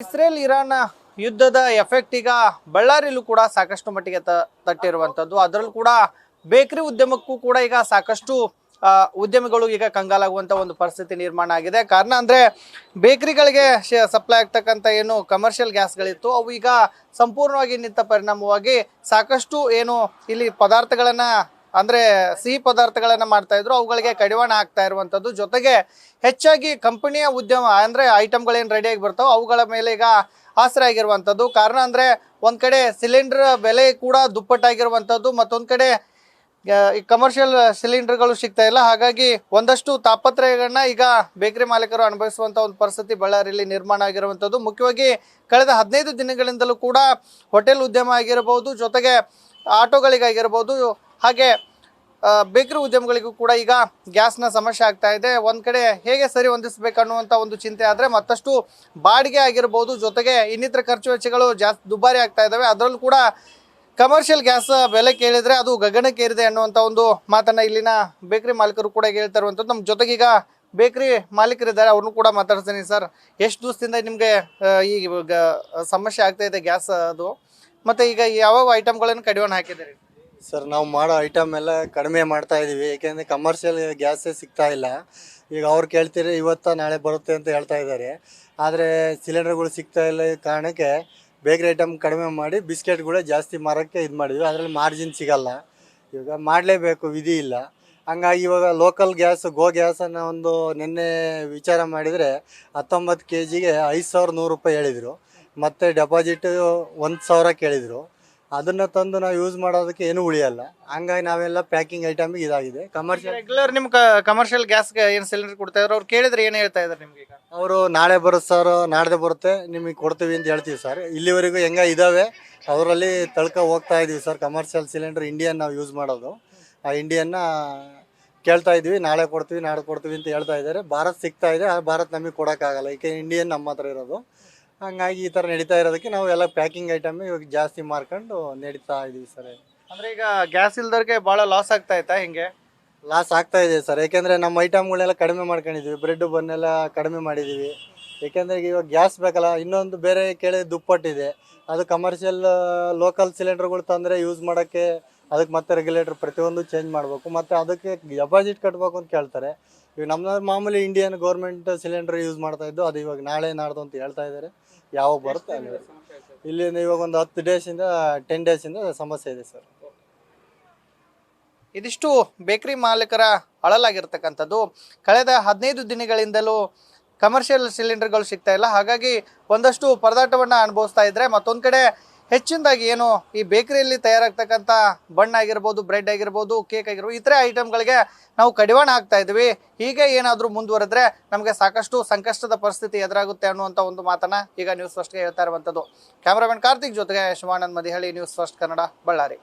Israel Iran ಯುದ್ಧದ effect ಈಗ ಬಳ್ಳಾರಿಯಲ್ಲೂ ಕೂಡ ಸಾಕಷ್ಟು ಮಟ್ಟಿಗೆ ತಟ್ಟಿರುವಂತದ್ದು. ಅದರಲ್ಲೂ ಕೂಡ ಬೇಕರಿ ಉದ್ಯಮಕ್ಕೂ ಕೂಡ ಈಗ ಸಾಕಷ್ಟು ಉದ್ಯಮಿಗಳು ಈಗ ಕಂಗಾಲಾಗುವಂತ ಒಂದು ಪರಿಸ್ಥಿತಿ ನಿರ್ಮಾಣ ಆಗಿದೆ. ಕಾರಣ ಅಂದ್ರೆ ಬೇಕರಿಗಳಿಗೆ ಸಪ್ಲೈ ಆಗ್ತಕ್ಕಂಥ ಏನು ಕಮರ್ಷಿಯಲ್ ಗ್ಯಾಸ್ಗಳಿತ್ತು ಅವು ಈಗ ಸಂಪೂರ್ಣವಾಗಿ ನಿಂತ ಪರಿಣಾಮವಾಗಿ ಸಾಕಷ್ಟು ಏನು ಇಲ್ಲಿ ಪದಾರ್ಥಗಳನ್ನ ಅಂದ್ರೆ ಸಿಹಿ ಪದಾರ್ಥಗಳನ್ನ ಮಾಡ್ತಾ ಇದ್ರು ಅವುಗಳಿಗೆ ಕಡಿವಾಣ ಆಗ್ತಾ ಇರುವಂತದ್ದು. ಜೊತೆಗೆ ಹೆಚ್ಚಾಗಿ ಕಂಪನಿಯ ಉದ್ಯಮ ಅಂದ್ರೆ ಐಟಮ್ಗಳೇನು ರೆಡಿಯಾಗಿ ಬರ್ತಾವ ಅವುಗಳ ಮೇಲೆ ಈಗ ಆಸರೆ ಆಗಿರುವಂತದ್ದು. ಕಾರಣ ಅಂದ್ರೆ ಒಂದ್ ಕಡೆ ಸಿಲಿಂಡರ್ ಬೆಲೆ ಕೂಡ ದುಪ್ಪಟ್ಟಾಗಿರುವಂತದ್ದು, ಮತ್ತೊಂದ್ ಕಡೆ ಈ ಕಮರ್ಷಿಯಲ್ ಸಿಲಿಂಡರ್ಗಳು ಸಿಗ್ತಾ ಇಲ್ಲ. ಹಾಗಾಗಿ ಒಂದಷ್ಟು ತಾಪತ್ರಯಗಳನ್ನ ಈಗ ಬೇಕರಿ ಮಾಲೀಕರು ಅನುಭವಿಸುವಂತ ಒಂದು ಪರಿಸ್ಥಿತಿ ಬಳ್ಳಾರಿಯಲ್ಲಿ ನಿರ್ಮಾಣ ಆಗಿರುವಂತದ್ದು. ಮುಖ್ಯವಾಗಿ ಕಳೆದ 15 ದಿನಗಳಿಂದಲೂ ಕೂಡ ಹೋಟೆಲ್ ಉದ್ಯಮ ಆಗಿರಬಹುದು, ಜೊತೆಗೆ ಆಟೋಗಳಿಗಾಗಿರ್ಬೋದು, ಹಾಗೆ ಬೇಕರಿ ಉದ್ಯಮಗಳಿಗೂ ಕೂಡ ಈಗ ಗ್ಯಾಸ್ನ ಸಮಸ್ಯೆ ಆಗ್ತಾ ಇದೆ. ಒಂದ್ ಕಡೆ ಹೇಗೆ ಸರಿ ಹೊಂದಿಸಬೇಕನ್ನುವಂತ ಒಂದು ಚಿಂತೆ ಆದ್ರೆ ಮತ್ತಷ್ಟು ಬಾಡಿಗೆ ಆಗಿರ್ಬೋದು, ಜೊತೆಗೆ ಇನ್ನಿತರ ಖರ್ಚು ವೆಚ್ಚಗಳು ಜಾಸ್ತಿ ದುಬಾರಿ ಆಗ್ತಾ ಇದಾವೆ. ಅದರಲ್ಲೂ ಕೂಡ ಕಮರ್ಷಿಯಲ್ ಗ್ಯಾಸ್ ಬೆಲೆ ಕೇಳಿದ್ರೆ ಅದು ಗಗನಕ್ಕೇರಿದೆ ಅನ್ನುವಂಥ ಒಂದು ಮಾತನ್ನ ಇಲ್ಲಿನ ಬೇಕರಿ ಮಾಲೀಕರು ಕೂಡ ಹೇಳ್ತಾ ಇರುವಂಥದ್ದು. ನಮ್ಮ ಜೊತೆಗೆ ಈಗ ಬೇಕರಿ ಮಾಲೀಕರಿದ್ದಾರೆ, ಅವ್ರನ್ನೂ ಕೂಡ ಮಾತಾಡ್ತೀನಿ. ಸರ್, ಎಷ್ಟು ದಿವಸದಿಂದ ನಿಮಗೆ ಈ ಸಮಸ್ಯೆ ಆಗ್ತಾ ಇದೆ ಗ್ಯಾಸ್ ಅದು, ಮತ್ತೆ ಈಗ ಯಾವ ಐಟಮ್ಗಳನ್ನು ಕಡಿವಾಣ ಹಾಕಿದ್ದೀರಿ? ಸರ್, ನಾವು ಮಾಡೋ ಐಟಮ್ ಎಲ್ಲ ಕಡಿಮೆ ಮಾಡ್ತಾ ಇದೀವಿ, ಏಕೆಂದರೆ ಕಮರ್ಷಿಯಲ್ ಗ್ಯಾಸೇ ಸಿಗ್ತಾ ಇಲ್ಲ. ಈಗ ಅವ್ರು ಕೇಳ್ತೀರಿ ಇವತ್ತ ನಾಳೆ ಬರುತ್ತೆ ಅಂತ ಹೇಳ್ತಾ ಇದ್ದಾರೆ, ಆದರೆ ಸಿಲಿಂಡರ್ಗಳು ಸಿಗ್ತಾ ಇಲ್ಲ ಕಾರಣಕ್ಕೆ ಬೇಕರಿ ಐಟಮ್ ಕಡಿಮೆ ಮಾಡಿ ಬಿಸ್ಕೆಟ್ಗಳೇ ಜಾಸ್ತಿ ಮಾರೋಕ್ಕೆ ಇದು ಮಾಡಿದ್ವಿ. ಅದರಲ್ಲಿ ಮಾರ್ಜಿನ್ ಸಿಗಲ್ಲ, ಇವಾಗ ಮಾಡಲೇಬೇಕು, ವಿಧಿ ಇಲ್ಲ. ಹಂಗಾಗಿ ಇವಾಗ ಲೋಕಲ್ ಗ್ಯಾಸ್ ಗ್ಯಾಸನ್ನು ಒಂದು ನಿನ್ನೆ ವಿಚಾರ ಮಾಡಿದರೆ 19 kgಗೆ 5,100 ರೂಪಾಯಿ ಹೇಳಿದರು, ಮತ್ತು ಡೆಪಾಸಿಟ್ 1,000 ಕೇಳಿದರು. ಅದನ್ನು ತಂದು ನಾವು ಯೂಸ್ ಮಾಡೋದಕ್ಕೆ ಏನೂ ಉಳಿಯಲ್ಲ. ಹಂಗಾಗಿ ನಾವೆಲ್ಲ ಪ್ಯಾಕಿಂಗ್ ಐಟಮಿಗೆ ಇದಾಗಿದೆ. ಕಮರ್ಷಿಯಲ್ ರೆಗ್ಯುಲರ್ ನಿಮ್ ಕಮರ್ಷಿಯಲ್ ಗ್ಯಾಸ್ಗೆ ಏನು ಸಿಲಿಂಡರ್ ಕೊಡ್ತಾ ಇದ್ರು, ಅವ್ರು ಕೇಳಿದ್ರೆ ಏನು ಹೇಳ್ತಾ ಇದ್ದಾರೆ ನಿಮ್ಗೆ? ಈಗ ಅವರು ನಾಳೆ ಬರುತ್ತೆ ಸರ್, ನಾಡ್ದೆ ಬರುತ್ತೆ, ನಿಮಗೆ ಕೊಡ್ತೀವಿ ಅಂತ ಹೇಳ್ತೀವಿ ಸರ್. ಇಲ್ಲಿವರೆಗೂ ಹೆಂಗೆ ಇದ್ದಾವೆ ಅವರಲ್ಲಿ ಹೋಗ್ತಾ ಇದೀವಿ ಸರ್. ಕಮರ್ಷಿಯಲ್ ಸಿಲಿಂಡರ್ ಇಂಡಿಯನ್ ನಾವು ಯೂಸ್ ಮಾಡೋದು, ಆ ಇಂಡಿಯನ್ನ ಕೇಳ್ತಾ ಇದ್ವಿ, ನಾಳೆ ಕೊಡ್ತೀವಿ ನಾಳೆ ಕೊಡ್ತೀವಿ ಅಂತ ಹೇಳ್ತಾ ಇದ್ದಾರೆ. ಭಾರತ್ ಸಿಗ್ತಾ ಇದೆ, ಆ ಭಾರತ್ ನಮಗೆ ಕೊಡೋಕ್ಕಾಗಲ್ಲ, ಏಕೆ ಇಂಡಿಯನ್ ನಮ್ಮ ಹತ್ರ ಇರೋದು. ಹಂಗಾಗಿ ಈ ಥರ ನಡೀತಾ ಇರೋದಕ್ಕೆ ನಾವು ಎಲ್ಲ ಪ್ಯಾಕಿಂಗ್ ಐಟಮ್ ಇವಾಗ ಜಾಸ್ತಿ ಮಾರ್ಕೊಂಡು ನಡೀತಾ ಇದೀವಿ ಸರ್. ಅಂದ್ರೆ ಈಗ ಗ್ಯಾಸ್ ಇಲ್ದವ್ರಿಗೆ ಭಾಳ ಲಾಸ್ ಆಗ್ತಾ ಇತ್ತಾ? ಹಿಂಗೆ ಲಾಸ್ ಆಗ್ತಾ ಇದೆ ಸರ್, ಯಾಕೆಂದರೆ ನಮ್ಮ ಐಟಮ್ಗಳೆಲ್ಲ ಕಡಿಮೆ ಮಾಡ್ಕೊಂಡಿದ್ವಿ, ಬ್ರೆಡ್ ಬನ್ನೆಲ್ಲ ಕಡಿಮೆ ಮಾಡಿದ್ದೀವಿ. ಏಕೆಂದರೆ ಇವಾಗ ಗ್ಯಾಸ್ ಬೇಕಲ್ಲ, ಇನ್ನೊಂದು ಬೇರೆ ಕೇಳಿ ದುಪ್ಪಟ್ಟಿದೆ. ಅದು ಕಮರ್ಷಿಯಲ್ ಲೋಕಲ್ ಸಿಲಿಂಡರ್ಗಳು ತಂದರೆ ಯೂಸ್ ಮಾಡೋಕ್ಕೆ ಅದಕ್ಕೆ ಮತ್ತೆ ರೆಗ್ಯುಲೇಟರ್ ಪ್ರತಿಯೊಂದು ಚೇಂಜ್ ಮಾಡಬೇಕು, ಮತ್ತು ಅದಕ್ಕೆ ಡೆಪಾಸಿಟ್ ಕಟ್ಟಬೇಕು ಅಂತ ಕೇಳ್ತಾರೆ. ಈಗ ನಮ್ಮ ಮಾಮೂಲಿ ಇಂಡಿಯನ್ ಗೌರ್ಮೆಂಟ್ ಸಿಲಿಂಡರ್ ಯೂಸ್ ಮಾಡ್ತಾ ಇದ್ದು, ಅದು ಇವಾಗ ನಾಳೆ ನಾಡ್ದು ಅಂತ ಹೇಳ್ತಾ ಇದ್ದಾರೆ. ಯಾವಾಗ ಬರುತ್ತೆ ಅಲ್ಲಿ ಇಲ್ಲಿಂದ ಇವಾಗ ಒಂದು 10 ಡೇಸಿಂದ 10 ಡೇಸಿಂದ ಸಮಸ್ಯೆ ಇದೆ ಸರ್. ಇದಿಷ್ಟು ಬೇಕರಿ ಮಾಲೀಕರ ಅಳಲಾಗಿರ್ತಕ್ಕಂಥದ್ದು. ಕಳೆದ 15 ದಿನಗಳಿಂದಲೂ ಕಮರ್ಷಿಯಲ್ ಸಿಲಿಂಡರ್ಗಳು ಸಿಗ್ತಾ ಇಲ್ಲ, ಹಾಗಾಗಿ ಒಂದಷ್ಟು ಪರದಾಟವನ್ನ ಅನುಭವಿಸ್ತಾ ಇದ್ರೆ, ಮತ್ತೊಂದು ಕಡೆ ಹೆಚ್ಚಿನದಾಗಿ ಏನು ಈ ಬೇಕರಿಯಲ್ಲಿ ತಯಾರಾಗ್ತಕ್ಕಂಥ ಬಣ್ಣ ಆಗಿರ್ಬೋದು, ಬ್ರೆಡ್ ಆಗಿರ್ಬೋದು, ಕೇಕ್ ಆಗಿರ್ಬೋದು, ಇತರೆ ಐಟಮ್ಗಳಿಗೆ ನಾವು ಕಡಿವಾಣ ಆಗ್ತಾ ಇದ್ವಿ. ಹೀಗೆ ಏನಾದರೂ ಮುಂದುವರೆದ್ರೆ ನಮಗೆ ಸಾಕಷ್ಟು ಸಂಕಷ್ಟದ ಪರಿಸ್ಥಿತಿ ಎದುರಾಗುತ್ತೆ ಅನ್ನುವಂಥ ಒಂದು ಮಾತನ್ನ ಈಗ ನ್ಯೂಸ್ ಫಸ್ಟ್ಗೆ ಹೇಳ್ತಾ ಇರುವಂಥದ್ದು. ಕ್ಯಾಮರಾಮನ್ ಕಾರ್ತಿಕ್ ಜೊತೆಗೆ ಶಿವಾನಂದ್ ಮದಿಹಳ್ಳಿ, ನ್ಯೂಸ್ ಫಸ್ಟ್ ಕನ್ನಡ, ಬಳ್ಳಾರಿ.